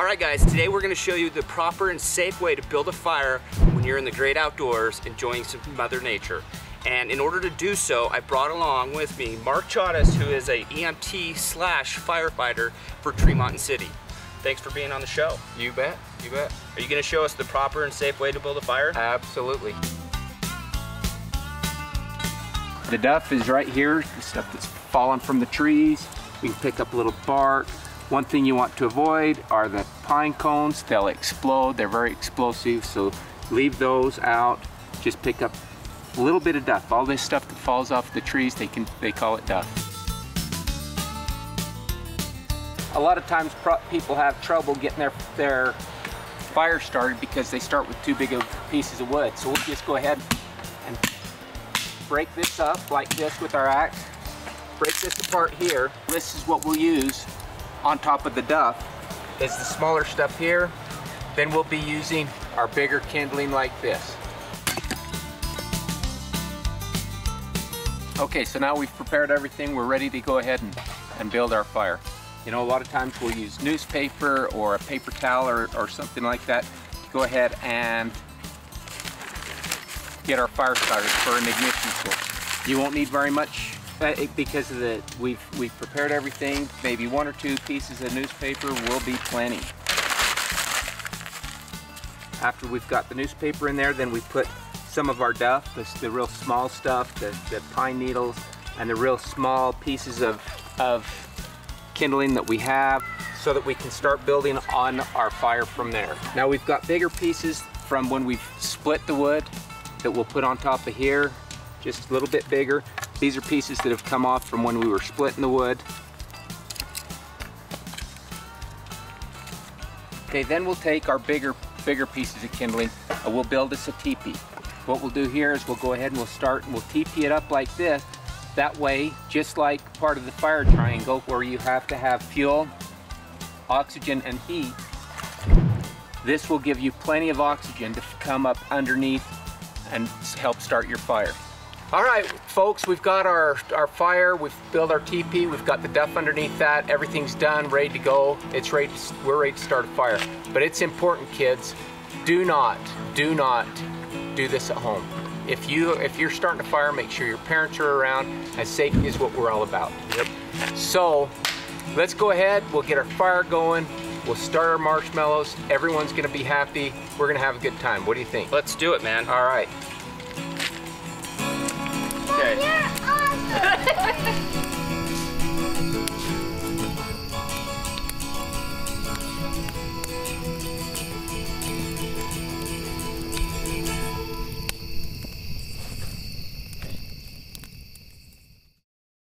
All right guys, today we're gonna show you the proper and safe way to build a fire when you're in the great outdoors enjoying some Mother Nature. And in order to do so, I brought along with me Mark Chavez, who is a EMT/firefighter for Tremont City. Thanks for being on the show. You bet, you bet. Are you gonna show us the proper and safe way to build a fire? Absolutely. The duff is right here, the stuff that's fallen from the trees. We can pick up a little bark. One thing you want to avoid are the pine cones. They'll explode, they're very explosive, so leave those out. Just pick up a little bit of duff. All this stuff that falls off the trees, they call it duff. A lot of times people have trouble getting their fire started because they start with too big of pieces of wood. So we'll just go ahead and break this up like this with our axe. Break this apart here. This is what we'll use on top of the duff, is the smaller stuff here. Then we'll be using our bigger kindling like this. Okay, so now we've prepared everything. We're ready to go ahead and build our fire. You know, a lot of times we'll use newspaper or a paper towel or something like that to go ahead and get our fire started for an ignition source. You won't need very much because of we've prepared everything. Maybe 1 or 2 pieces of newspaper will be plenty. After we've got the newspaper in there, then we put some of our duff, the real small stuff, the pine needles, and the real small pieces of kindling that we have, so that we can start building on our fire from there. Now we've got bigger pieces from when we've split the wood that we'll put on top of here, just a little bit bigger. These are pieces that have come off from when we were splitting the wood. Okay, then we'll take our bigger pieces of kindling and we'll build us a teepee. What we'll do here is we'll go ahead and we'll teepee it up like this. That way, just like part of the fire triangle where you have to have fuel, oxygen, and heat, this will give you plenty of oxygen to come up underneath and help start your fire. All right, folks, we've got our fire, we've built our teepee, we've got the duff underneath that, everyth's done, ready to go. We're ready to start a fire. But it's important, kids, do not do this at home. If you're starting a fire, make sure your parents are around, and safety is what we're all about. Yep. So let's go ahead, we'll get our fire going, we'll start our marshmallows, everyone's gonna be happy, we're gonna have a good time. What do you think? Let's do it, man. All right. Okay. You're awesome.